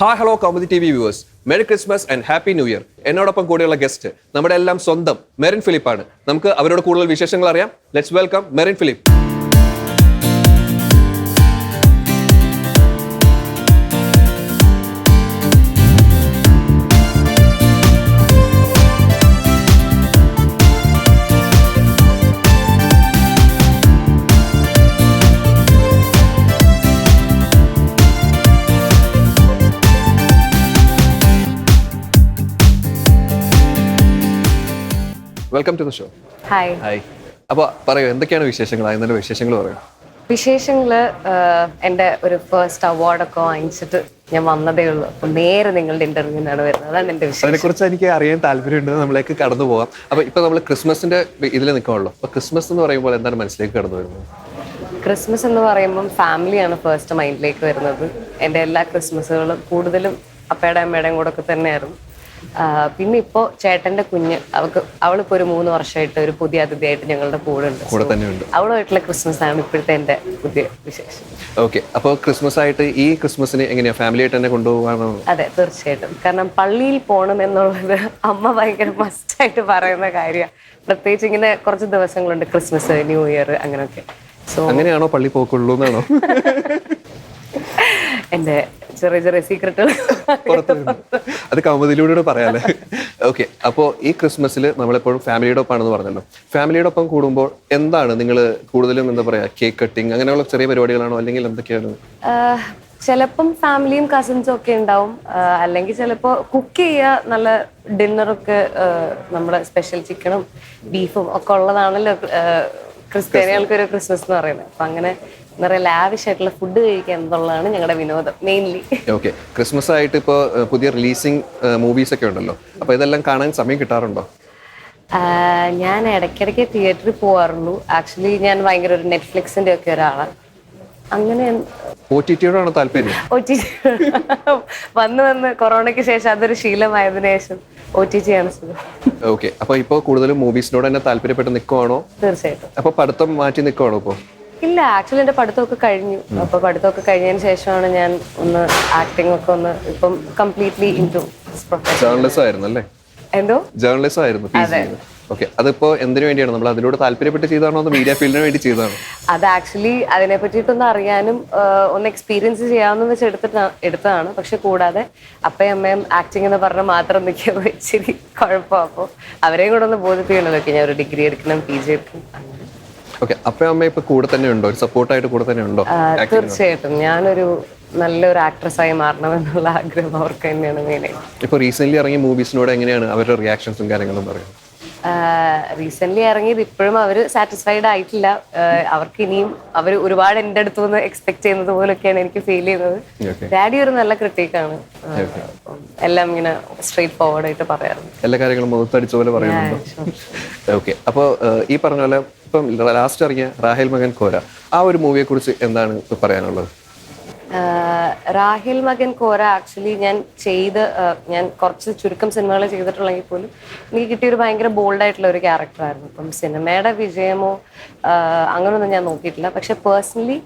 Hi hello comedy T V viewers, merry Christmas and happy new year. എന്നോടൊപ്പം കൂടെയുള്ള guest നമ്മുടെ എല്ലാം സ്വന്തം മെറിൻ ഫിലിപ്പാണ്. നമുക്ക് അവരോട് കൂടുതൽ വിശേഷങ്ങൾ അറിയാം. Let's welcome Merin Philip. Welcome to the show. Hi. Hi. അപ്പോൾ പറയൂ, എന്തൊക്കെയാണ് വിശേഷങ്ങൾ? അതിൻ്റെ വിശേഷങ്ങൾ പറയൂ. വിശേഷങ്ങൾ എൻ്റെ ഒരു ഫസ്റ്റ് അവാർഡൊക്കെ വാങ്ങിച്ചിട്ട് ഞാൻ വന്നതേ ഉള്ളൂ. അപ്പം നേരെ നിങ്ങളുടെ ഇന്റർവ്യൂവിനാണ് വരുന്നത്. അതാണ് എൻ്റെ വിഷയം. അതിനെക്കുറിച്ച് എനിക്ക് അറിയാൻ താല്പര്യമുണ്ട്. നമ്മളേക്ക് കടന്നു പോകാം. അപ്പോൾ ഇപ്പോൾ നമ്മൾ ക്രിസ്മസിൻ്റെ ഇതിൽ നിൽക്കുകയുള്ളൂ. അപ്പോൾ ക്രിസ്മസ് എന്ന് പറയുമ്പോൾ എന്താണ് മനസ്സിലേക്ക് കടന്നു വരുന്നത്? ക്രിസ്മസ് എന്ന് പറയുമ്പം ഫാമിലിയാണ് ഫസ്റ്റ് മൈൻഡിലേക്ക് വരുന്നത്. എൻ്റെ എല്ലാ ക്രിസ്മസുകളും കൂടുതലും അപ്പയുടെയും അമ്മയുടെയും കൂടെ ഒക്കെ തന്നെയായിരുന്നു. പിന്നെ ഇപ്പോൾ ചേട്ടൻ്റെ കുഞ്ഞ് അവളിപ്പോൾ ഒരു 3 വർഷമായിട്ട് ഒരു പുതിയ അതിഥിയായിട്ട് ഞങ്ങളുടെ കൂടെ ഉണ്ട്. അവളുമായിട്ടുള്ള ക്രിസ്മസ് ആണ് ഇപ്പോഴത്തെ എൻ്റെ പുതിയ വിശേഷം. ഓക്കെ. അപ്പോൾ ക്രിസ്മസ് ആയിട്ട് ഈ ക്രിസ്മസിന് എങ്ങനെയാ ഫാമിലി ആയിട്ട് തന്നെ കൊണ്ടുപോകാനോ? അതെ, തീർച്ചയായിട്ടും. കാരണം പള്ളിയിൽ പോകണം എന്നുള്ളത് അമ്മ ഭയങ്കര മസ്റ്റായിട്ട് പറയുന്ന കാര്യമാണ്. പ്രത്യേകിച്ച് ഇങ്ങനെ കുറച്ച് ദിവസങ്ങളുണ്ട്, ക്രിസ്മസ്, ന്യൂ ഇയർ, അങ്ങനെയൊക്കെ. സോ അങ്ങനെയാണോ പള്ളി പോക്കുള്ളൂ എന്നാണോ? എൻ്റെ ചെറിയ ചെറിയ സീക്രട്ടുകൾ അത് കൗമുദിലൂടെ പറയാല്ലേ. ഓക്കെ. അപ്പോൾ ഈ ക്രിസ്മസിൽ നമ്മളെപ്പോഴും ഫാമിലിയുടെ ഒപ്പമാണെന്ന് പറഞ്ഞല്ലോ. ഫാമിലിയുടെ ഒപ്പം കൂടുമ്പോൾ എന്താണ് നിങ്ങൾ കൂടുതലും എന്താ പറയുക, കേക്ക് കട്ടിങ് അങ്ങനെയുള്ള ചെറിയ പരിപാടികളാണോ, അല്ലെങ്കിൽ എന്തൊക്കെയാണ്? ചിലപ്പം ഫാമിലിയും കസിൻസും ഒക്കെ ഉണ്ടാവും. അല്ലെങ്കിൽ ചിലപ്പോൾ കുക്ക് ചെയ്യുക, നല്ല ഡിന്നറൊക്കെ, നമ്മുടെ സ്പെഷ്യൽ ചിക്കനും ബീഫും ഒക്കെ ഉള്ളതാണല്ലോ ക്രിസ്ത്യാനികൾക്കൊരു ക്രിസ്മസ് എന്ന് പറയുന്നത്. അപ്പം അങ്ങനെ നിറയെ ലാവിഷ് ആയിട്ടുള്ള ഫുഡ് കഴിക്കുക എന്നുള്ളതാണ് ഞങ്ങളുടെ വിനോദം മെയിൻലി. ഓക്കെ. ക്രിസ്മസ് ആയിട്ട് ഇപ്പോൾ പുതിയ റിലീസിങ് മൂവീസ് ഒക്കെ ഉണ്ടല്ലോ. അപ്പോൾ ഇതെല്ലാം കാണാൻ സമയം കിട്ടാറുണ്ടോ? ഞാൻ ഇടയ്ക്കിടയ്ക്ക് തിയേറ്ററിൽ പോകാറുള്ളൂ. ആക്ച്വലി ഞാൻ ഭയങ്കര ഒരു നെറ്റ്ഫ്ലിക്സിൻ്റെ ഒക്കെ ഒരാളാണ്. അങ്ങനെ OTT-യോടാണോ താല്പര്യം? വന്ന് കൊറോണയ്ക്ക് ശേഷം അതൊരു ശീലമായതിനു ശേഷം OTT ആണ് സുഖം. ഓക്കെ. അപ്പോൾ ഇപ്പോൾ കൂടുതലും മൂവീസിനോട് തന്നെ താല്പര്യപ്പെട്ട് നിൽക്കുവാണോ? തീർച്ചയായിട്ടും. അപ്പോൾ പഠിത്തം മാറ്റി നിൽക്കുവാണോ ഇപ്പോൾ? ഇല്ല, ആക്ച്വലി എൻ്റെ പഠിത്തമൊക്കെ കഴിഞ്ഞു. അപ്പോൾ പഠിത്തമൊക്കെ കഴിഞ്ഞതിന് ശേഷമാണ് ഞാൻ ഒന്ന് ആക്ടിംഗ് ഒക്കെ ഒന്ന് ഇപ്പം കംപ്ലീറ്റ്ലി ഇൻടു ജേർണലിസം ആയിരുന്നു അല്ലേ? എന്തോ ജേർണലിസം ആയിരുന്നു. ഓക്കെ. അതിപ്പോ എന്തിനു വേണ്ടിയാണ്? നമ്മൾ അതിലൂടെ താല്പര്യപ്പെട്ട് ചെയ്താണോ, അത് മീഡിയ ഫീൽഡിന് വേണ്ടി ചെയ്തതാണോ? അത് ആക്ച്വലി അതിനെ പറ്റിയിട്ടൊന്ന് അറിയാനും ഒന്ന് എക്സ്പീരിയൻസ് ചെയ്യാമെന്ന് വെച്ച് എടുത്തതാണ്. പക്ഷെ കൂടാതെ അപ്പയും അമ്മയും ആക്ടിങ് എന്ന് പറഞ്ഞാൽ മാത്രം നിൽക്കുമ്പോൾ ഇച്ചിരി കുഴപ്പമാണ്. അപ്പോൾ അവരെയും കൂടെ ഒന്ന് ബോധിപ്പിക്കണതൊക്കെ ഞാൻ ഒരു ഡിഗ്രി എടുക്കണം, PG എടുക്കണം. ഓക്കെ. അപ്പയും അമ്മയും ഇപ്പൊ കൂടെ തന്നെ ഉണ്ടോ? സപ്പോർട്ടായിട്ട് കൂടെ തന്നെ ഉണ്ടോ? തീർച്ചയായിട്ടും. ഞാനൊരു നല്ലൊരു ആക്ട്രസ്സായി മാറണമെന്നുള്ള ആഗ്രഹം അവർക്ക് തന്നെയാണ് മെയിനായിട്ട്. ഇപ്പോൾ റീസെന്റ് ഇറങ്ങിയ മൂവീസിനോട് എങ്ങനെയാണ് അവരുടെ റിയാക്ഷൻസും കാര്യങ്ങളും പറയുന്നത്? റീസെന്റ് ഇറങ്ങിയത് ഇപ്പോഴും അവർ സാറ്റിസ്ഫൈഡ് ആയിട്ടില്ല. അവർക്ക് ഇനിയും അവർ ഒരുപാട് എൻ്റെ അടുത്ത് നിന്ന് എക്സ്പെക്ട് ചെയ്യുന്നത് പോലൊക്കെയാണ് എനിക്ക് ഫീൽ ചെയ്യുന്നത്. ഡാഡി ഒരു നല്ല ക്രിട്ടിക്കാണ്. എല്ലാം ഇങ്ങനെ സ്ട്രെയിറ്റ് ഫോർവേഡ് ആയിട്ട് പറയാറുണ്ട്. എല്ലാ കാര്യങ്ങളും മുഖത്തടിച്ച പോലെ പറയുന്നുണ്ടോ? ഓക്കെ. അപ്പോൾ ഈ പറഞ്ഞ പോലെ ഇപ്പം ലാസ്റ്റ് ഇറങ്ങിയ റാഹേൽ മകൻ കോര, ആ ഒരു മൂവിയെ കുറിച്ച് എന്താണ് പറയാനുള്ളത്? റാഹേൽ മകൻ കോര ആക്ച്വലി ഞാൻ കുറച്ച് ചുരുക്കം സിനിമകൾ ചെയ്തിട്ടുള്ളെങ്കിൽ പോലും എനിക്ക് കിട്ടിയൊരു ഭയങ്കര ബോൾഡായിട്ടുള്ള ഒരു ക്യാരക്ടറായിരുന്നു. അപ്പം സിനിമയുടെ വിജയമോ അങ്ങനെയൊന്നും ഞാൻ നോക്കിയിട്ടില്ല. പക്ഷെ പേഴ്സണലി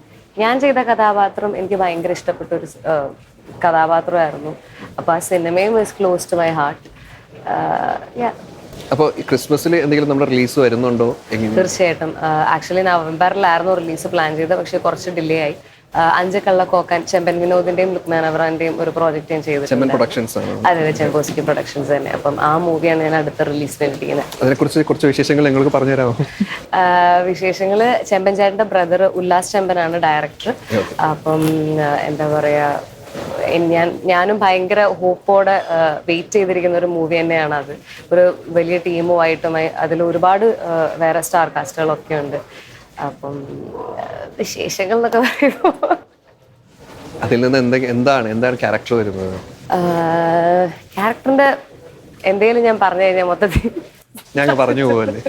ഞാൻ ചെയ്ത കഥാപാത്രം എനിക്ക് ഭയങ്കര ഇഷ്ടപ്പെട്ട ഒരു കഥാപാത്രമായിരുന്നു. അപ്പോൾ ആ സിനിമയും is close to my heart. അപ്പോൾ ക്രിസ്മസിൽ എന്തെങ്കിലും നമ്മുടെ റിലീസ് വരുന്നുണ്ടോ? തീർച്ചയായിട്ടും. ആക്ച്വലി നവംബറിലായിരുന്നു റിലീസ് പ്ലാൻ ചെയ്തത്. പക്ഷെ കുറച്ച് ഡിലേ ആയി. 5 കള്ളക്കോക്കാൻ ചെമ്പൻ വിനോദിന്റെയും ലുക്മാൻ അവറാന്റെയും ഒരു പ്രോജക്റ്റ് ഞാൻ ചെയ്തിട്ടുണ്ട്. അതെ, ചെമ്പോസ്കി പ്രൊഡക്ഷൻസ് തന്നെ. അപ്പം ആ മൂവിയാണ് ഞാൻ അടുത്ത റിലീസ് വേണ്ടിയിരിക്കുന്നത്. അതിനെക്കുറിച്ച് കുറച്ച് വിശേഷങ്ങൾ നിങ്ങൾക്ക് പറഞ്ഞുതരാമോ? വിശേഷങ്ങള്, ചെമ്പൻ ചേട്ടന്റെ ബ്രദർ ഉല്ലാസ് ചെമ്പനാണ് ഡയറക്ടർ. അപ്പം എന്താ പറയാ, ഞാനും ഭയങ്കര ഹോപ്പോടെ വെയിറ്റ് ചെയ്തിരിക്കുന്ന ഒരു മൂവി തന്നെയാണ് അത്. ഒരു വലിയ ടീമുമായിട്ടുമായി അതിൽ ഒരുപാട് വേറെ സ്റ്റാർ കാസ്റ്റുകളൊക്കെ ഉണ്ട്. അപ്പം വിശേഷങ്ങൾ എന്നൊക്കെ പറയുമ്പോൾ അതിൽ നിന്ന് എന്താണ് ക്യാരക്ടർ വരുന്നത്? ക്യാരക്ടറിന്റെ എന്തെങ്കിലും ഞാൻ പറഞ്ഞു കഴിഞ്ഞാൽ മൊത്തത്തിൽ ഞാൻ പറഞ്ഞു പോവല്ലേ?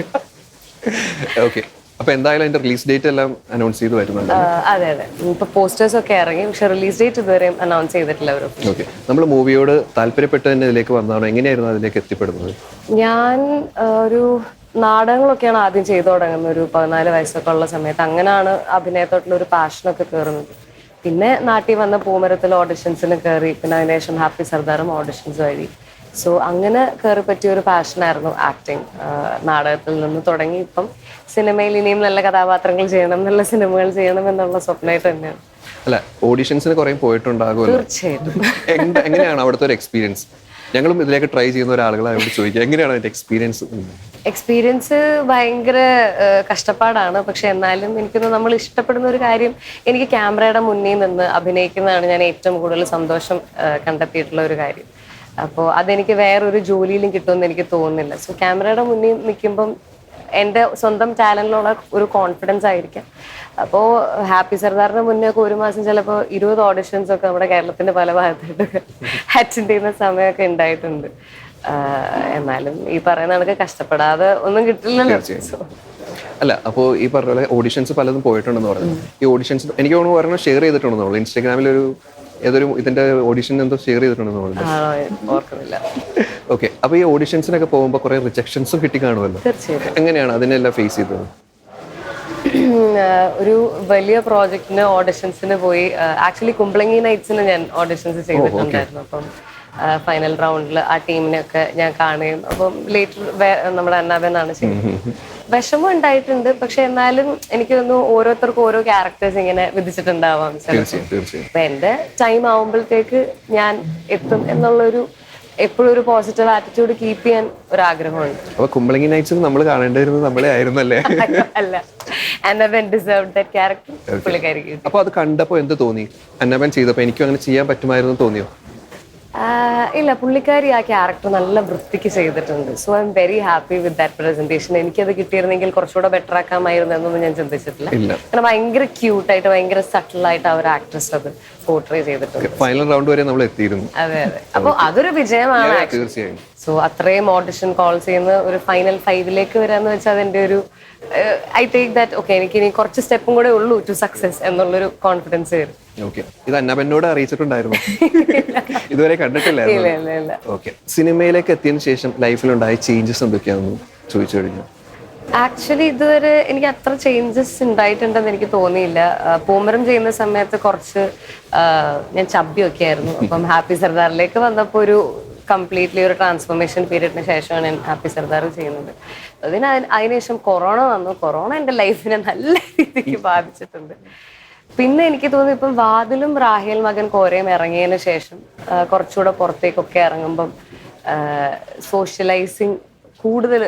ഓക്കെ. അപ്പൊ എന്തായാലും അതിന്റെ റിലീസ് ഡേറ്റ് എല്ലാം അനൗൺസ് ചെയ്ത് വരുന്നുണ്ട്. അതെ അതെ. ഇപ്പൊ പോസ്റ്റേഴ്സ് ഒക്കെ ഇറങ്ങി, പക്ഷെ റിലീസ് ഡേറ്റ് ഇതുവരെ അനൗൺസ് ചെയ്തിട്ടില്ല അവർ. ഓക്കെ. നമ്മൾ മൂവിയോട് താല്പര്യപ്പെട്ട് തന്നെ ഇതിലേക്ക് വന്നതാണോ? എങ്ങനെയായിരുന്നു അതിലേക്ക് എത്തിപ്പെടുന്നത്? ഞാൻ ഒരു നാടകങ്ങളൊക്കെയാണ് ആദ്യം ചെയ്തു തുടങ്ങുന്നത്. ഒരു 14 വയസ്സൊക്കെ ഉള്ള സമയത്ത് അങ്ങനെയാണ് അഭിനയത്തോട്ടുള്ള ഒരു പാഷനൊക്കെ കയറുന്നത്. പിന്നെ നാട്ടിൽ വന്ന പൂമരത്തിൽ ഓഡിഷൻസിന് കയറി, പിന്നെ അതിനുശേഷം ഹാപ്പി സർദാറും ഓഡിഷൻസ് വഴി. സോ അങ്ങനെ കയറി പറ്റിയ ഒരു പാഷനായിരുന്നു ആക്ടിങ്. നാടകത്തിൽ നിന്ന് തുടങ്ങി ഇപ്പം സിനിമയിൽ ഇനിയും നല്ല കഥാപാത്രങ്ങൾ ചെയ്യണം, നല്ല സിനിമകൾ ചെയ്യണം എന്നുള്ള സ്വപ്നമായിട്ട് തന്നെയാണ്. അല്ല, ഓഡിഷൻസിന് കുറെ പോയിട്ടുണ്ടാകുമല്ലോ. തീർച്ചയായിട്ടും. എങ്ങനെയാണ് അവിടുത്തെ ഒരു എക്സ്പീരിയൻസ്? ഞങ്ങളും ഇതിലേക്ക് ട്രൈ ചെയ്യുന്ന ഒരാളുകളായോട് ചോദിക്കുക, എങ്ങനെയാണ് അതിന്റെ എക്സ്പീരിയൻസ്? എക്സ്പീരിയൻസ് ഭയങ്കര കഷ്ടപ്പാടാണ്. പക്ഷെ എന്നാലും എനിക്കൊന്ന് നമ്മൾ ഇഷ്ടപ്പെടുന്ന ഒരു കാര്യം, എനിക്ക് ക്യാമറയുടെ മുന്നിൽ നിന്ന് അഭിനയിക്കുന്നതാണ് ഞാൻ ഏറ്റവും കൂടുതൽ സന്തോഷം കണ്ടെത്തിയിട്ടുള്ള ഒരു കാര്യം. അപ്പോൾ അതെനിക്ക് വേറൊരു ജോലിയിലും കിട്ടുമെന്ന് എനിക്ക് തോന്നുന്നില്ല. സോ ക്യാമറയുടെ മുന്നിൽ നിൽക്കുമ്പം എൻ്റെ സ്വന്തം ചാനലിലുള്ള ഒരു കോൺഫിഡൻസ് ആയിരിക്കാം. അപ്പോൾ ഹാപ്പി സർദാറിന് മുന്നേ ഒക്കെ ഒരു മാസം ചിലപ്പോൾ 20 ഓഡിഷൻസ് ഒക്കെ നമ്മുടെ കേരളത്തിന്റെ പല ഭാഗത്തായിട്ട് അറ്റൻഡ് ചെയ്യുന്ന സമയമൊക്കെ ഉണ്ടായിട്ടുണ്ട്. എന്നാലും ഈ പറയുന്ന കണക്ക് കഷ്ടപ്പെടാതെ ഒന്നും കിട്ടില്ലല്ലോ. അല്ല, അപ്പോൾ ഈ പറഞ്ഞ പോലെ ഓഡിഷൻസ് പലതും പോയിട്ടുണ്ടെന്ന് പറഞ്ഞു. ഈ ഓഡിഷൻസ് എനിക്ക് തോന്നുന്നു പറഞ്ഞാൽ ഷെയർ ചെയ്തിട്ടുണ്ടെന്നുള്ളൂ. ഇൻസ്റ്റാഗ്രാമിൽ ഏതൊരു ഇതിന്റെ ഓഡിഷൻ എന്തോ ഷെയർ ചെയ്തിട്ടുണ്ടെന്ന് പറഞ്ഞു. ഓർക്കുന്നില്ല. ഓക്കെ, അപ്പൊ ഈ ഓഡിഷൻസിനൊക്കെ പോകുമ്പോൾ കുറെ റിജക്ഷൻസും കിട്ടി കാണുമല്ലോ. തീർച്ചയായിട്ടും. എങ്ങനെയാണ് അതിനെല്ലാം ഫേസ് ചെയ്തത്? ഒരു വലിയ പ്രോജക്റ്റിന് ഓഡിഷൻസിന് പോയി. ആക്ച്വലി കുമ്പളങ്ങി നൈറ്റ്സിന് ഞാൻ ഓഡിഷൻസ് ചെയ്തിട്ടുണ്ടായിരുന്നു. അപ്പം ഫൈനൽ റൗണ്ടിൽ ആ ടീമിനെയൊക്കെ ഞാൻ കാണുകയും, അപ്പം ലേറ്റർ നമ്മുടെ അന്നാബെന്നാണ് ചെയ്യുന്നത്. വിഷമം ഉണ്ടായിട്ടുണ്ട്. പക്ഷെ എന്നാലും എനിക്ക് തോന്നുന്നു ഓരോരുത്തർക്കും ഓരോ ക്യാരക്ടേഴ്സ് ഇങ്ങനെ വിധിച്ചിട്ടുണ്ടാവാം. അപ്പൊ എന്റെ ടൈം ആവുമ്പോഴത്തേക്ക് ഞാൻ എത്തും എന്നുള്ളൊരു എപ്പോഴും ഒരു പോസിറ്റീവ് ആറ്റിറ്റ്യൂഡ് കീപ്പ് ചെയ്യാൻ ഒരു ആഗ്രഹമുണ്ട്. അപ്പൊ കുമ്പളങ്ങി നൈറ്റ്സ് നമ്മൾ കാണേണ്ടിയിരുന്നത് നമ്മളെ ആയിരുന്നല്ലേ? അല്ല, അന്നബൻ ഡിസേർവ്ഡ് ദാറ്റ് ക്യാരക്ടർ പുള്ളിക്കാരിക്ക്. അപ്പൊ അത് കണ്ടപ്പോ എന്ത് തോന്നി? അന്നബൻ ചെയ്തപ്പോ എനിക്കും അങ്ങനെ ചെയ്യാൻ പറ്റുമായിരുന്നു തോന്നിയോ? ഇല്ല, പുള്ളിക്കാരി ആ ക്യാരക്ടർ നല്ല വൃത്തിക്ക് ചെയ്തിട്ടുണ്ട്. So I am very happy with that presentation. എനിക്കത് കിട്ടിയിരുന്നെങ്കിൽ കുറച്ചുകൂടെ ബെറ്റർ ആക്കാമായിരുന്നു എന്നൊന്നും ഞാൻ ചിന്തിച്ചിട്ടില്ല. കാരണം ഭയങ്കര ക്യൂട്ടായിട്ട്, ഭയങ്കര സട്ടിലായിട്ട് ആ ഒരു ആക്ട്രസ് അത് പോർട്രേ ചെയ്തിട്ടുണ്ട്. ഫൈനൽ റൗണ്ട് വരെ നമ്മൾ എത്തിയിരുന്നു. അതെ അതെ. അപ്പൊ അതൊരു വിജയമാണ്. തീർച്ചയായും. സോ അത്രയും ഓഡിഷൻ കോൾസ് ചെയ്യുന്ന ഒരു ഫൈനൽ 5ലേക്ക് വരാന്ന് വെച്ചാൽ അതിന്റെ ഒരു ഐ ടേക്ക് ദാറ്റ്. ഓക്കെ, എനിക്ക് ഇനി കുറച്ച് സ്റ്റെപ്പും കൂടെ ഉള്ളൂ ടു സക്സസ് എന്നുള്ളൊരു കോൺഫിഡൻസ് വരും. ഓക്കെ, ഇത് അന്നബനോട് അറിയിച്ചിട്ടുണ്ടായിരുന്നു? ഇതുവരെ കണ്ടിട്ടില്ലായിരുന്നു. ഓക്കെ, സിനിമയിലേക്ക് എത്തിയതിനു ശേഷം ലൈഫിലുണ്ടായ ചേഞ്ചസ് എന്തൊക്കെയാണെന്ന് ചോദിച്ചു കഴിഞ്ഞു. ആക്ച്വലി ഇതുവരെ എനിക്ക് അത്ര ചേഞ്ചസ് ഉണ്ടായിട്ടുണ്ടെന്ന് എനിക്ക് തോന്നിയില്ല. പൂമരം ചെയ്യുന്ന സമയത്ത് കുറച്ച് ഞാൻ ചബ്ബിയൊക്കെ ആയിരുന്നു. അപ്പം ഹാപ്പി സർദാറിലേക്ക് വന്നപ്പോൾ ഒരു കംപ്ലീറ്റ്ലി ഒരു ട്രാൻസ്ഫോർമേഷൻ പീരീഡിന് ശേഷമാണ് ഞാൻ ഹാപ്പി സർദാർ ചെയ്യുന്നത്. അതിനുശേഷം കൊറോണ വന്നു. കൊറോണ എൻ്റെ ലൈഫിനെ നല്ല രീതിക്ക് ബാധിച്ചിട്ടുണ്ട്. പിന്നെ എനിക്ക് തോന്നുന്നു ഇപ്പം വാതിലും റാഹേൽ മകൻ കോരയും ഇറങ്ങിയതിന് ശേഷം കുറച്ചുകൂടെ പുറത്തേക്കൊക്കെ ഇറങ്ങുമ്പം സോഷ്യലൈസിങ് കൂടുതൽ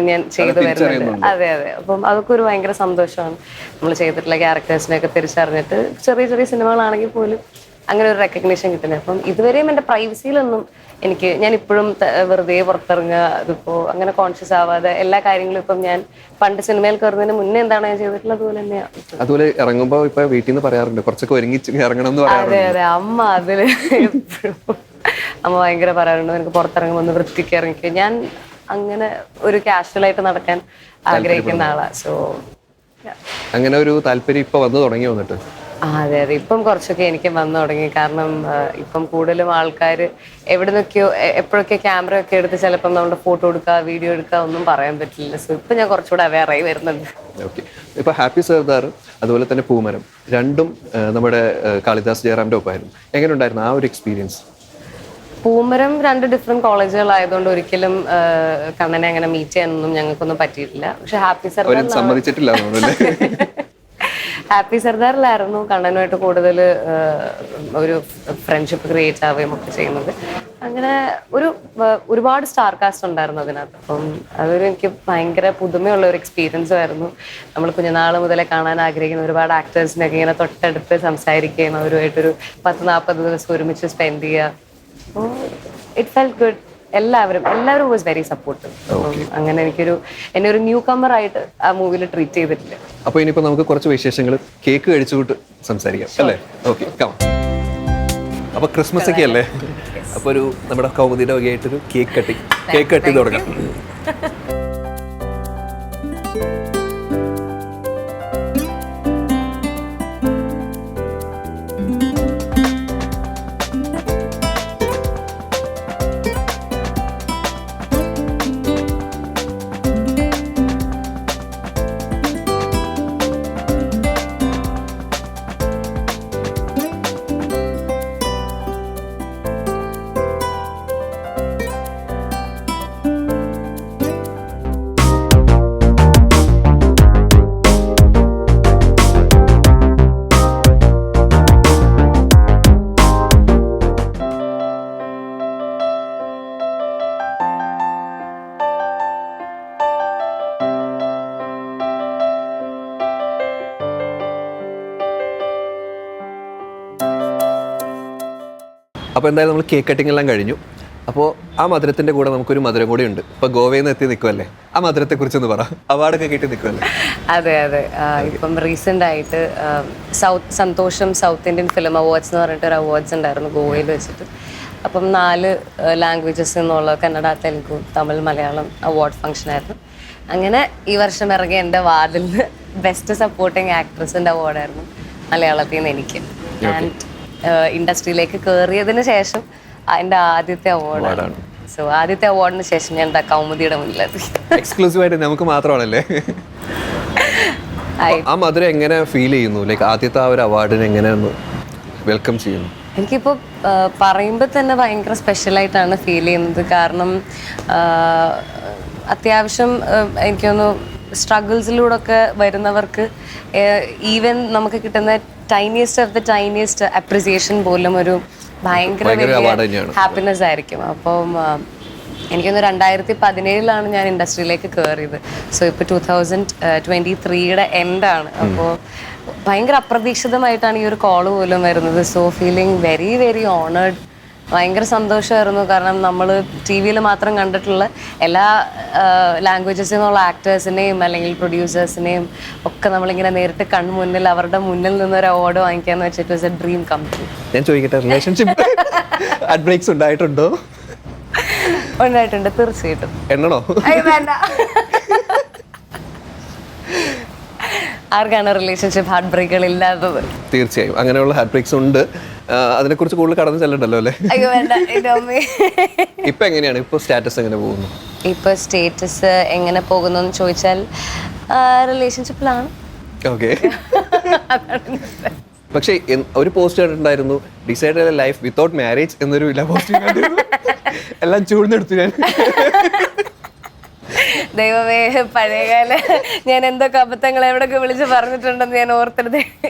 ഞാൻ ചെയ്തു വരുന്നുണ്ട്. അതെ അതെ. അപ്പം അതൊക്കെ ഒരു ഭയങ്കര സന്തോഷമാണ്. നമ്മൾ ചെയ്തിട്ടുള്ള ക്യാരക്ടേഴ്സിനെയൊക്കെ തിരിച്ചറിഞ്ഞിട്ട് ചെറിയ ചെറിയ സിനിമകളാണെങ്കിൽ പോലും അങ്ങനെ ഒരു റെക്കഗ്നീഷൻ കിട്ടുന്നത്. അപ്പം ഇതുവരെയും എൻ്റെ പ്രൈവസിയിലൊന്നും ഞാൻ ഇപ്പോഴും വെറുതെ പുറത്തിറങ്ങുക, അതിപ്പോ അങ്ങനെ കോൺഷ്യസ് ആവാതെ എല്ലാ കാര്യങ്ങളും ഇപ്പം ഞാൻ പണ്ട് സിനിമയിൽ കയറുന്നതിന് മുന്നേ എന്താണ് ഞാൻ ചെയ്തിട്ടുള്ളത് അതുപോലെ തന്നെയാണ്. അതുപോലെ ഇറങ്ങുമ്പോ ഇപ്പൊ വീട്ടിൽ നിന്ന് പറയാറുണ്ട് കുറച്ചൊക്കെ ഒരുങ്ങി ഇറങ്ങണം എന്ന്. അതെ അതെ. അമ്മ അതില് എപ്പോഴും അമ്മ ഭയങ്കര പറയാറുണ്ട്, എനിക്ക് പുറത്തിറങ്ങുമ്പോൾ ഒന്ന് വൃത്തിക്ക് ഇറങ്ങിക്കുക. ഞാൻ അങ്ങനെ ഒരു കാഷ്വലായിട്ട് നടക്കാൻ ആഗ്രഹിക്കുന്ന ആളാ. സോ അങ്ങനെ ഒരു താല്പര്യം ഇപ്പൊ വന്നു തുടങ്ങി വന്നിട്ട്. അതെ അതെ. ഇപ്പം കുറച്ചൊക്കെ എനിക്ക് വന്നു തുടങ്ങി. കാരണം ഇപ്പം കൂടുതലും ആൾക്കാർ എവിടെ നിന്നൊക്കെയോ എപ്പോഴൊക്കെ ക്യാമറ ഒക്കെ എടുത്ത് ചിലപ്പം നമ്മുടെ ഫോട്ടോ എടുക്കുക, വീഡിയോ എടുക്കുക ഒന്നും പറയാൻ പറ്റില്ല. സോ ഇപ്പം ഞാൻ കുറച്ചുകൂടെ അവെയറായി വരുന്നുണ്ട്. ഓക്കെ, ഇപ്പൊ ഹാപ്പി സർദാർ അതുപോലെ തന്നെ പൂമരം രണ്ടും നമ്മുടെ കാളിദാസ് ജയറാമിന്റെ ഒപ്പമായിരുന്നു. എങ്ങനെ ഉണ്ടായിരുന്നു ആ ഒരു എക്സ്പീരിയൻസ്? പൂമരം 2 ഡിഫറെന്റ് കോളേജുകളായതുകൊണ്ട് ഒരിക്കലും കണ്ണനെ അങ്ങനെ മീറ്റ് ചെയ്യാനൊന്നും ഞങ്ങൾക്കൊന്നും പറ്റിയിട്ടില്ല. പക്ഷെ ഹാപ്പി സർദാർ സമ്മതിച്ചിട്ടില്ല. ഹാപ്പി സർദാറിലായിരുന്നു കണ്ണനുമായിട്ട് കൂടുതൽ ഒരു ഫ്രണ്ട്ഷിപ്പ് ക്രിയേറ്റ് ആവുകയും ഒക്കെ ചെയ്യുന്നത്. അങ്ങനെ ഒരുപാട് സ്റ്റാർ കാസ്റ്റ് ഉണ്ടായിരുന്നു അതിനകത്ത്. അപ്പം അതൊരു എനിക്ക് ഭയങ്കര പുതുമയുള്ള ഒരു എക്സ്പീരിയൻസ് ആയിരുന്നു. നമ്മൾ കുഞ്ഞുനാൾ മുതലേ കാണാൻ ആഗ്രഹിക്കുന്ന ഒരുപാട് ആക്ടേഴ്സിനൊക്കെ ഇങ്ങനെ തൊട്ടടുത്ത് സംസാരിക്കുകയും അവരുമായിട്ടൊരു 10-40 ദിവസം ഒരുമിച്ച് സ്പെൻഡ് ചെയ്യുക. അപ്പോൾ ഇറ്റ് ഫെൽറ്റ് ഗുഡ്. എല്ലാവരും വാസ് വെരി സപ്പോർട്ടീവ്. അങ്ങനെ എന്നെ ഒരു ന്യൂ കമ്മർ ആയിട്ട് ആ മൂവിയിൽ ട്രീറ്റ് ചെയ്തിട്ടില്ല. അപ്പൊ ഇനിയിപ്പോ നമുക്ക് കുറച്ച് വിശേഷങ്ങൾ കേക്ക് കഴിച്ചുകൊണ്ട് സംസാരിക്കാം അല്ലേ? ഓക്കെ, അപ്പൊ ക്രിസ്മസ് ഒക്കെ അല്ലേ? അപ്പൊ നമ്മുടെ കൗമുദിയുടെ വകയായിട്ടൊരു കേക്ക് കട്ട് തുടങ്ങാം. അപ്പോൾ എന്തായാലും നമ്മൾ കേക്ക് കട്ടിംഗ് എല്ലാം കഴിഞ്ഞു. അപ്പോൾ ആ മധുരത്തിൻ്റെ കൂടെ നമുക്കൊരു മധുരം കൂടി ഉണ്ട്. ഇപ്പോൾ ഗോവയിൽ നിന്ന് എത്തി നിൽക്കുമല്ലേ, ആ മധുരത്തെക്കുറിച്ചൊന്ന് പറ. അവാർഡൊക്കെ കിട്ടി നിൽക്കുമല്ലേ? അതെ അതെ. ഇപ്പം റീസെൻ്റ് ആയിട്ട് സന്തോഷം സൗത്ത് ഇന്ത്യൻ ഫിലിം അവാർഡ്സ് എന്ന് പറഞ്ഞിട്ട് ഒരു അവാർഡ്സ് ഉണ്ടായിരുന്നു ഗോവയിൽ വെച്ചിട്ട്. അപ്പം 4 ലാംഗ്വേജസിൽ നിന്നുള്ള കന്നഡ, തെലുഗു, തമിഴ്, മലയാളം അവാർഡ് ഫംഗ്ഷൻ ആയിരുന്നു. അങ്ങനെ ഈ വർഷം ഇറങ്ങിയ എൻ്റെ വാതിലിന് ബെസ്റ്റ് സപ്പോർട്ടിങ് ആക്ട്രസിൻ്റെ അവാർഡായിരുന്നു മലയാളത്തിൽ നിന്ന് എനിക്ക്. ആൻഡ് ഇൻഡസ്ട്രിയിലേക്ക് കയറിയതിന് ശേഷം എൻ്റെ ആദ്യത്തെ അവാർഡാണ്. സോ ആദ്യത്തെ അവാർഡിന് ശേഷം ഞാൻ എന്താ കൗമുദിയുടെ മുന്നിലെത്തി. എക്സ്ക്ലൂസീവായിട്ട് നമുക്ക് മാത്രമാണല്ലേ? ആ മധുരം എങ്ങനെ ഫീൽ ചെയ്യുന്നു? ലൈക്ക് ആദ്യത്തെ ആ ഒരു അവാർഡിന് എങ്ങനെ വെൽക്കം ചെയ്യുന്നു? എനിക്കിപ്പോൾ പറയുമ്പോൾ തന്നെ ഭയങ്കര സ്പെഷ്യലായിട്ടാണ് ഫീൽ ചെയ്യുന്നത്. കാരണം അത്യാവശ്യം എനിക്കൊന്ന് സ്ട്രഗിൾസിലൂടെയൊക്കെ വരുന്നവർക്ക് ഈവൻ നമുക്ക് കിട്ടുന്ന tiniest of the tiniest appreciation പോലും ഒരു ഭയങ്കര വലിയ ഹാപ്പിനെസ് ആയിരിക്കും. അപ്പം എനിക്കൊന്ന് 2017 ഞാൻ ഇൻഡസ്ട്രിയിലേക്ക് കയറിയത്. സോ ഇപ്പോൾ 2023 എൻഡാണ്. അപ്പോൾ ഭയങ്കര അപ്രതീക്ഷിതമായിട്ടാണ് ഈ ഒരു കോള് പോലും വരുന്നത്. So feeling very very honoured. ഭയങ്കര സന്തോഷമായിരുന്നു. കാരണം നമ്മൾ ടി വിയിൽ മാത്രം കണ്ടിട്ടുള്ള എല്ലാ ലാംഗ്വേജസിൽ നിന്നുള്ള ആക്ടേഴ്സിനെയും അല്ലെങ്കിൽ പ്രൊഡ്യൂസേഴ്സിനെയും ഒക്കെ നമ്മളിങ്ങനെ നേരിട്ട് കൺമുന്നിൽ അവരുടെ മുന്നിൽ നിന്നൊരു അവാർഡ് വാങ്ങിക്കാന്ന് വെച്ചിട്ട് was a dream come true. ഞാൻ ചോദിക്കട്ടെ, റിലേഷൻഷിപ്പ് ബ്രേക്സ് ഉണ്ടായിട്ടുണ്ടോ? ഉണ്ടായിട്ടുണ്ട്, തീർച്ചയായിട്ടും. എണ്ണണോ? വേണ്ട. ആർക്കാണ് റിലേഷൻഷിപ്പ് ഹാർട്ട് ബ്രേക്കുകൾ ഇല്ലാത്തത്? തീർച്ചയായും അങ്ങനെയുള്ള ഹാർട്ട് ബ്രേക്സ് ഉണ്ട്. അതിനെക്കുറിച്ച് കൂടുതൽ കടന്നു ചെല്ലണ്ടല്ലോ അല്ലേ? അയ്യോ വേണ്ട. ഇപ്പൊ എങ്ങനെയാണ്, ഇപ്പൊ സ്റ്റാറ്റസ് എങ്ങനെ പോകുന്നു? ഇപ്പൊ സ്റ്റേറ്റസ് എങ്ങനെ പോകുന്നു എന്ന് ചോദിച്ചാൽ റിലേഷൻഷിപ്പിലാണ്. ഓക്കെ. പക്ഷേ ഒരു പോസ്റ്റ് കണ്ടിട്ടുണ്ടായിരുന്നു, ഡിസൈഡ് ലൈഫ് വിത്തൗട്ട് മാരേജ് എന്നൊരു പോസ്റ്റ് കണ്ടിരുന്നു. എല്ലാം ചൂഴ്ന്നെടുത്തു ഞാൻ. ദൈവമേ, പഴയകാല ഞാൻ എന്തൊക്കെ അബദ്ധങ്ങൾ എവിടെയൊക്കെ വിളിച്ച് പറഞ്ഞിട്ടുണ്ടെന്ന് ഞാൻ ഓർത്തെടുത്ത്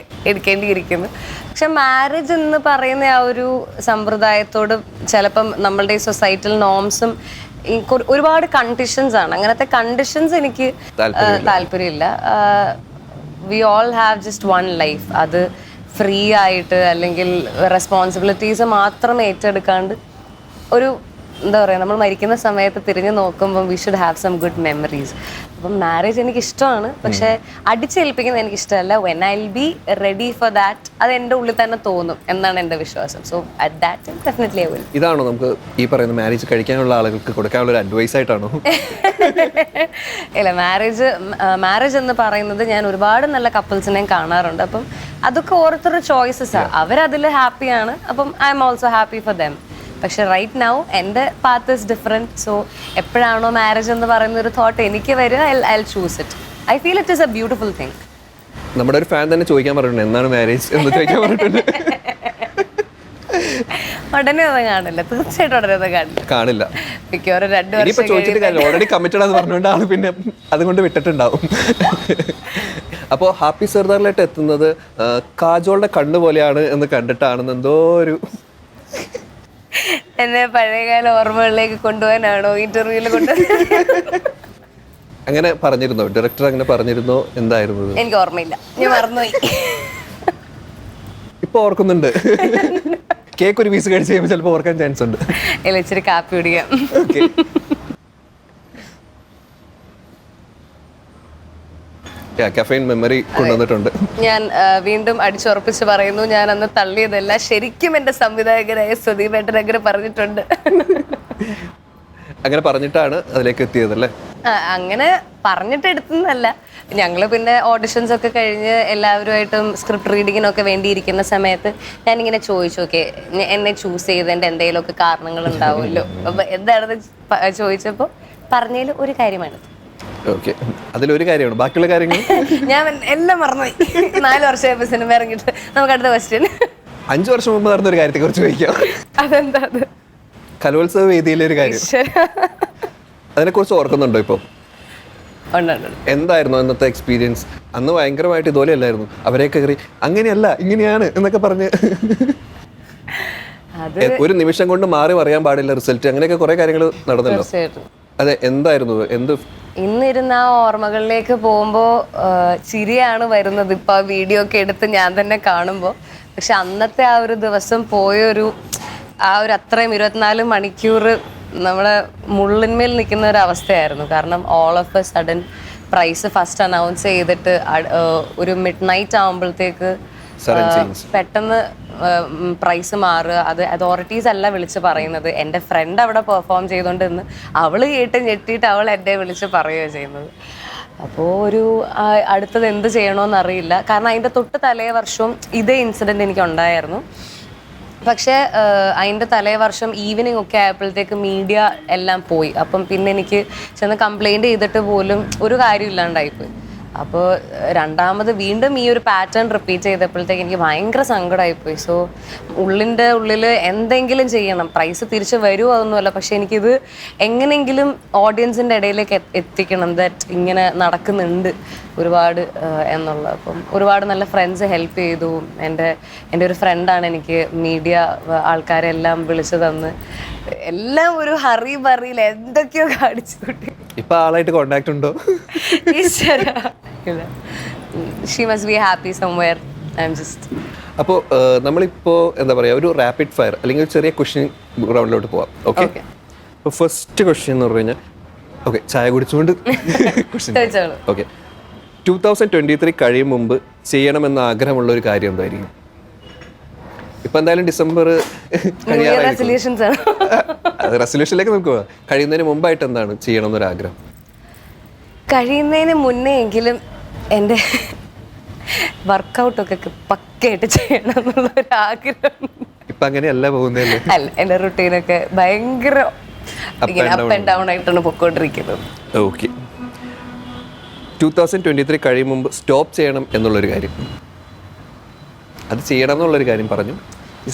എടുക്കേണ്ടിയിരിക്കുന്നു. പക്ഷെ മാരേജ് എന്ന് പറയുന്ന ആ ഒരു സമ്പ്രദായത്തോട് ചിലപ്പം നമ്മളുടെ ഈ സൊസൈറ്റൽ നോംസും ഒരുപാട് കണ്ടീഷൻസ് ആണ്. അങ്ങനത്തെ കണ്ടീഷൻസ് എനിക്ക് താല്പര്യമില്ല. We all have just one life. അത് ഫ്രീ ആയിട്ട് അല്ലെങ്കിൽ റെസ്പോൺസിബിലിറ്റീസ് മാത്രം ഏറ്റെടുക്കാണ്ട് ഒരു എന്താ പറയുക, നമ്മൾ മരിക്കുന്ന സമയത്ത് തിരിഞ്ഞു നോക്കുമ്പോൾ we should have some good memories. അപ്പം മാരേജ് എനിക്ക് ഇഷ്ടമാണ്, പക്ഷെ അടിച്ചേൽപ്പിക്കുന്നത് എനിക്ക് ഇഷ്ടമല്ല. When I will be ready for that, അത് എൻ്റെ ഉള്ളിൽ തന്നെ തോന്നും എന്നാണ് എൻ്റെ വിശ്വാസം. So at that time definitely I will. ഇതാണോ നമുക്ക് ഈ പറയുന്ന മാരേജ് കഴിക്കാനുള്ള ആളുകൾക്ക് കൊടുക്കാനുള്ള ഒരു അഡ്വൈസ് ആയിട്ടാണോ? ഇല്ല, മാരേജ് എന്ന് പറയുന്നത് ഞാൻ ഒരുപാട് നല്ല കപ്പിൾസിനെയും കാണാറുണ്ട്. അപ്പം അതൊക്കെ ഓരോരുത്തരുടെ ചോയ്സസാണ്. അവരതിൽ ഹാപ്പിയാണ്. അപ്പം I am also happy for them. പക്ഷെ റൈറ്റ് നൗ എൻ്റെ പാത്ത് ഇസ് ഡിഫറെൻറ്റ്. സോ എപ്പോഴാണോ മാരേജ് എന്ന് പറയുന്ന ഒരു തോട്ട് എനിക്ക് വരിക, I choose it. I feel it is A beautiful thing. നമ്മുടെ ഒരു ഫാൻ തന്നെ ചോദിക്കാൻ പറഞ്ഞിട്ടുണ്ട്, എന്താണ് മാരേജ് എന്ന് ചോദിക്കാൻ പറഞ്ഞിട്ടുണ്ട്. ഉടനെ ഒന്നും കാണില്ല, തീർച്ചയായിട്ടും ഉടനെ ഒന്നും കാണില്ല. മിക്കവാറും 2 വർഷം ചോദിച്ചിട്ട് ഓൾറെഡി കമ്മിറ്റഡ് ആണെന്ന് പറഞ്ഞുകൊണ്ട് ആള് പിന്നെ അതുകൊണ്ട് വിട്ടിട്ടുണ്ടാവും. അപ്പോൾ ഹാപ്പി സർദാറിലായിട്ട് എത്തുന്നത് കാജോളുടെ കണ്ണ് പോലെയാണ് എന്ന് കണ്ടിട്ടാണെന്ന് എന്തോ ഒരു എന്നെ പഴയകാല ഓർമ്മകളിലേക്ക് കൊണ്ടുപോകാനാണോ ഇന്റർവ്യൂവിൽ കൊണ്ടുപോകുന്നത്? അങ്ങനെ പറഞ്ഞിരുന്നോ? ഡയറക്ടർ അങ്ങനെ പറഞ്ഞിരുന്നോ? എന്തായിരുന്നു? എനിക്ക് ഓർമ്മയില്ല, ഞാൻ മറന്നുപോയി. ഇപ്പൊ ഓർക്കുന്നുണ്ട്. കേക്ക് ഒരു പീസ് കഴിച്ച് കഴിയുമ്പോൾ ചിലപ്പോൾ ഓർക്കാൻ ചാൻസ് ഉണ്ട്. ഇല്ല, ഇച്ചിരി കാപ്പി കുടിക്കാം. കഫൈൻ മെമ്മറി കൊണ്ടുവന്നിട്ടുണ്ട്. ഞാൻ വീണ്ടും അടിച്ചുറപ്പിച്ച് പറയുന്നു, ഞാൻ അന്ന് തള്ളിയതല്ല. ശരിക്കും എന്റെ സംവിധായകനായ സുദീപേട്ടൻ അങ്ങനെ പറഞ്ഞിട്ടുണ്ട്. അങ്ങനെ പറഞ്ഞിട്ടാണ് അതിലേക്ക് എത്തിയതല്ലേ? അങ്ങനെ പറഞ്ഞിട്ട് എടുത്തതല്ല. ഞങ്ങൾ പിന്നെ ഓഡിഷൻസ് ഒക്കെ കഴിഞ്ഞ് എല്ലാവരുമായിട്ടും സ്ക്രിപ്റ്റ് റീഡിങ്ങിനൊക്കെ വേണ്ടിയിരിക്കുന്ന സമയത്ത് ഞാനിങ്ങനെ ചോദിച്ചു, ഓക്കെ എന്നെ ചൂസ് ചെയ്തതിൻ്റെ എന്തെങ്കിലുമൊക്കെ കാരണങ്ങൾ ഉണ്ടാവുമല്ലോ. അപ്പൊ എന്താണെന്ന് ചോദിച്ചപ്പോൾ പറഞ്ഞതിൽ ഒരു കാര്യമാണ്. ഓക്കെ, അതിലൊരു കാര്യമാണ്. ബാക്കിയുള്ള കാര്യങ്ങൾ ഞാൻ എല്ലാം മറന്നുപോയി. 4 വർഷമായപ്പോൾ സിനിമ ഇറങ്ങിയിട്ട്. നമുക്ക് അടുത്ത ക്വസ്റ്റ്യൻ. 5 വർഷം മുമ്പ് നടന്ന ഒരു കാര്യത്തെ കുറിച്ച് ചോദിക്കാം. അതെന്താ? അത് കലോത്സവ വേദിയിലെ ഒരു കാര്യം, അതിനെ കുറിച്ച് ഓർക്കുന്നുണ്ടോ? ഇപ്പൊ എന്തായിരുന്നു അന്നത്തെ എക്സ്പീരിയൻസ്? അന്ന് ഭയങ്കരമായിട്ട് ഇതുപോലെ അല്ലായിരുന്നു, അവരെയൊക്കെ കയറി അങ്ങനെയല്ല ഇങ്ങനെയാണ് എന്നൊക്കെ പറഞ്ഞ് ഒരു നിമിഷം കൊണ്ട് മാറി പറയാൻ പാടില്ല റിസൾട്ട്, അങ്ങനെയൊക്കെ കുറെ കാര്യങ്ങൾ നടന്നല്ലോ. അതെ, എന്തായിരുന്നു? ഇന്നിരുന്ന ആ ഓർമ്മകളിലേക്ക് പോകുമ്പോൾ ചിരിയാണ് വരുന്നത്. ഇപ്പൊ ആ വീഡിയോ ഒക്കെ എടുത്ത് ഞാൻ തന്നെ കാണുമ്പോൾ. പക്ഷെ അന്നത്തെ ആ ഒരു ദിവസം പോയൊരു ആ ഒരു അത്രയും 24 മണിക്കൂർ നമ്മളെ മുള്ളിന്മേൽ നിൽക്കുന്ന ഒരു അവസ്ഥയായിരുന്നു. കാരണം all of a sudden prize first announce ചെയ്തിട്ട് ഒരു മിഡ് നൈറ്റ് ആകുമ്പോഴത്തേക്ക് പെട്ടെന്ന് പ്രൈസ് മാറുക. അത് അതോറിറ്റീസ് അല്ല വിളിച്ച് പറയുന്നത്. എൻ്റെ ഫ്രണ്ട് അവിടെ പെർഫോം ചെയ്തുകൊണ്ട് നിന്ന് അവൾ കേട്ട് ഞെട്ടിയിട്ട് അവൾ എന്നെ വിളിച്ച് പറയുകയാണ് ചെയ്യുന്നത്. അപ്പോൾ ഒരു അടുത്തത് എന്ത് ചെയ്യണമെന്നറിയില്ല. കാരണം അതിൻ്റെ തൊട്ട് തലേ വർഷവും ഇതേ ഇൻസിഡൻറ്റ് എനിക്ക് ഉണ്ടായിരുന്നു. പക്ഷേ അതിൻ്റെ തലേ വർഷം ഈവനിങ് ഒക്കെ ആയപ്പോഴത്തേക്ക് മീഡിയ എല്ലാം പോയി. അപ്പം പിന്നെ എനിക്ക് ചെന്ന് കംപ്ലൈൻറ്റ് ചെയ്തിട്ട് പോലും ഒരു കാര്യം ഇല്ലാണ്ടായിപ്പോയി. അപ്പോൾ രണ്ടാമത് വീണ്ടും ഈ ഒരു പാറ്റേൺ റിപ്പീറ്റ് ചെയ്തപ്പോഴത്തേക്ക് എനിക്ക് ഭയങ്കര സങ്കടമായിപ്പോയി. സോ ഉള്ളിൻ്റെ ഉള്ളിൽ എന്തെങ്കിലും ചെയ്യണം. പ്രൈസ് തിരിച്ച് വരുമോ അതൊന്നുമല്ല, പക്ഷെ എനിക്കിത് എങ്ങനെയെങ്കിലും ഓഡിയൻസിൻ്റെ ഇടയിലേക്ക് എത്തിക്കണം, ദാറ്റ് ഇങ്ങനെ നടക്കുന്നുണ്ട് ഒരുപാട് എന്നുള്ളത്. അപ്പം ഒരുപാട് നല്ല ഫ്രണ്ട്സ് ഹെൽപ്പ് ചെയ്തു. എൻ്റെ ഒരു ഫ്രണ്ടാണ് എനിക്ക് മീഡിയ ആൾക്കാരെല്ലാം വിളിച്ചു തന്ന് എല്ലാം ഒരു ഹറി ബറിയിൽ എന്തൊക്കെയോ കാണിച്ചു കൂട്ടി. ഇപ്പൊ ആളായിട്ട് കോണ്ടാക്ട് ഉണ്ടോ? She must be happy somewhere. I'm just. അപ്പോൾ നമ്മളിപ്പോ എന്താ പറയാ, ഒരു റാപ്പിഡ് ഫയർ അല്ലെങ്കിൽ ഒരു ചെറിയ ക്വസ്റ്റ്യൻ റൗണ്ടിലോട്ട് പോവാം. ഓക്കെ. അപ്പോൾ ഫസ്റ്റ് ക്വസ്റ്റ്യൻ എന്ന് പറഞ്ഞു കഴിഞ്ഞാൽ, ഓക്കെ, ചായ കുടിച്ചുകൊണ്ട് ക്വസ്റ്റ്യൻ. ഓക്കെ, 2023 കഴിയും മുമ്പ് ചെയ്യണമെന്ന ആഗ്രഹമുള്ള ഒരു കാര്യം എന്തായിരിക്കും? ഇപ്പൊ എന്തായാലും ഡിസംബർ റെസൊല്യൂഷനിലേക്ക് നമുക്ക് പോവാം. കഴിയുന്നതിന് മുമ്പായിട്ട് എന്താണ് ചെയ്യണം എന്നൊരു ആഗ്രഹം? കഴിയുന്നതിന് മുന്നേ എങ്കിലും എൻ്റെ വർക്കൗട്ടൊക്കെ പക്കയായിട്ട് ചെയ്യണം എന്നുള്ളൊരു ആഗ്രഹം. ഇപ്പൊ അങ്ങനെയല്ല പോകുന്നതല്ലേ? അല്ല, എൻ്റെ റുട്ടീനൊക്കെ ഭയങ്കര ഇങ്ങനെ അപ്പ് ആൻഡ് ഡൗൺ ആയിട്ടാണ് പൊക്കോണ്ടിരിക്കുന്നത്. ഓക്കെ, 2023 കഴിയും മുമ്പ് സ്റ്റോപ്പ് ചെയ്യണം എന്നുള്ളൊരു കാര്യം, അത് ചെയ്യണം എന്നുള്ളൊരു കാര്യം പറഞ്ഞു.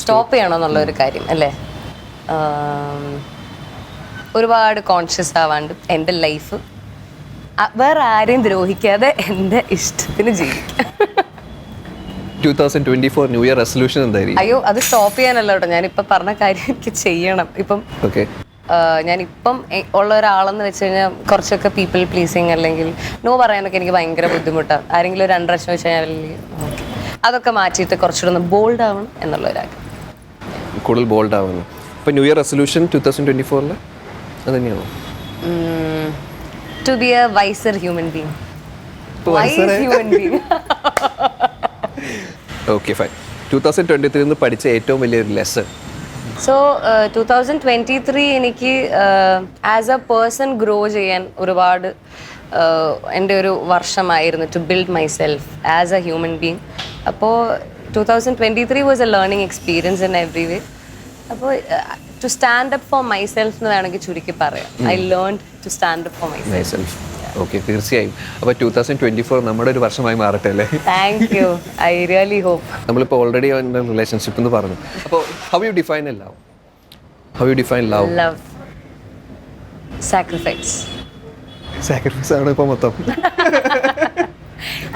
സ്റ്റോപ്പ് ചെയ്യണം എന്നുള്ളൊരു കാര്യം അല്ലേ? ഒരുപാട് കോൺഷ്യസ് ആവാണ്ട് എൻ്റെ ലൈഫ് വേറെ ആരെയും ദ്രോഹിക്കാതെ എൻ്റെ ഇഷ്ടത്തിന് ജീവിക്കാം. 2024 ന്യൂ ഇയർ റെസൊല്യൂഷൻ എന്തായിരിക്കും? അയ്യോ, അത് സ്റ്റോപ്പ് ചെയ്യാനല്ല കേട്ടോ, ഞാനിപ്പോൾ പറഞ്ഞ കാര്യം എനിക്ക് ചെയ്യണം. ഇപ്പം ഞാനിപ്പം ഉള്ള ഒരാളെന്ന് വെച്ച് കഴിഞ്ഞാൽ കുറച്ചൊക്കെ പീപ്പിൾ പ്ലീസിങ് അല്ലെങ്കിൽ നോ പറയാനൊക്കെ എനിക്ക് ഭയങ്കര ബുദ്ധിമുട്ടാണ്. ആരെങ്കിലും 2 പ്രാവശ്യം വെച്ച് കഴിഞ്ഞാൽ ഓക്കെ, അതൊക്കെ മാറ്റിയിട്ട് കുറച്ചുകൂടെ ഒന്ന് ബോൾഡ് ആവണം എന്നുള്ളൊരാഗ്രഹം. കൂടുതൽ ബോൾഡ് ആവുന്നു. ഇപ്പോൾ ന്യൂ ഇയർ റെസൊല്യൂഷൻ 2024 അത് തന്നെയാണോ? To be a wiser human being. Human being. Okay, fine. 2023 നിന്ന് പഠിച്ച ഏറ്റവും വലിയൊരു ലെസൺ? സോ 2023 എനിക്ക് ആസ് എ പേഴ്സൺ ഗ്രോ ചെയ്യാൻ ഒരുപാട് എൻ്റെ ഒരു വർഷമായിരുന്നു. To build myself as a human being. അപ്പോൾ 2023 was a learning experience in every way. അപ്പോൾ to stand up for myself എന്ന് വേണമെങ്കിൽ ചുരുക്കി പറയാം. I learn to stand up for myself. Okay, തീർച്ചയായും. അപ്പോൾ 2024 നമ്മുടെ ഒരു വർഷമായി മാറട്ടെ അല്ലേ? Thank you, I really hope. നമ്മളിപ്പോൾ ഓൾറെഡി റിലേഷൻഷിപ്പ് എന്ന് പറഞ്ഞു. അപ്പോൾ how you define love? How you define love? Love sacrifice. Sacrifice ആണ് ഇപ്പോൾ മൊത്തം.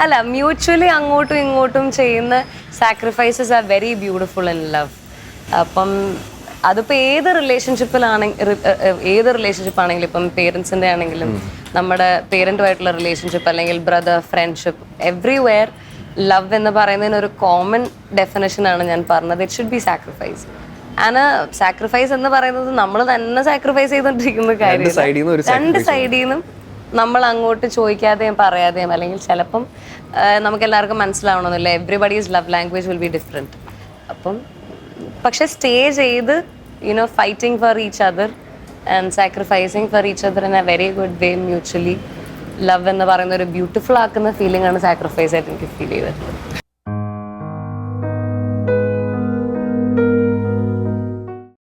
അല്ല, മ്യൂച്വലി അങ്ങോട്ടും ഇങ്ങോട്ടും ചെയ്യുന്ന sacrifices are very beautiful in love. അപ്പം അതിപ്പോൾ ഏത് റിലേഷൻഷിപ്പാണെങ്കിലും, ഇപ്പം പേരൻസിൻ്റെ ആണെങ്കിലും നമ്മുടെ പേരൻറ്റുമായിട്ടുള്ള റിലേഷൻഷിപ്പ് അല്ലെങ്കിൽ ബ്രദർ ഫ്രണ്ട്ഷിപ്പ്, എവ്രിവെയർ ലവ് എന്ന് പറയുന്നതിന് ഒരു കോമൺ ഡെഫിനേഷനാണ് ഞാൻ പറഞ്ഞത്. It should be sacrifice. And sacrifice എന്ന് പറയുന്നത് നമ്മൾ തന്നെ സാക്രിഫൈസ് ചെയ്തുകൊണ്ടിരിക്കുന്ന കാര്യമില്ല. 2 സൈഡിൽ നിന്നും നമ്മൾ അങ്ങോട്ട് ചോദിക്കാതെയും പറയാതെയും, അല്ലെങ്കിൽ ചിലപ്പം നമുക്ക് എല്ലാവർക്കും മനസ്സിലാവണമെന്നില്ല. Everybody's love language will be different. അപ്പം പക്ഷെ സ്റ്റേ ചെയ്ത് fighting for each other and sacrificing for each other in a very good way mutually. Love എന്ന് പറയുന്ന ഒരു ബ്യൂട്ടിഫുൾ ആക്കുന്ന ഫീലിംഗ് ആണ് സാക്രിഫൈസ് ആയിട്ട് എനിക്ക് ഫീൽ ചെയ്തിട്ടുള്ളത്.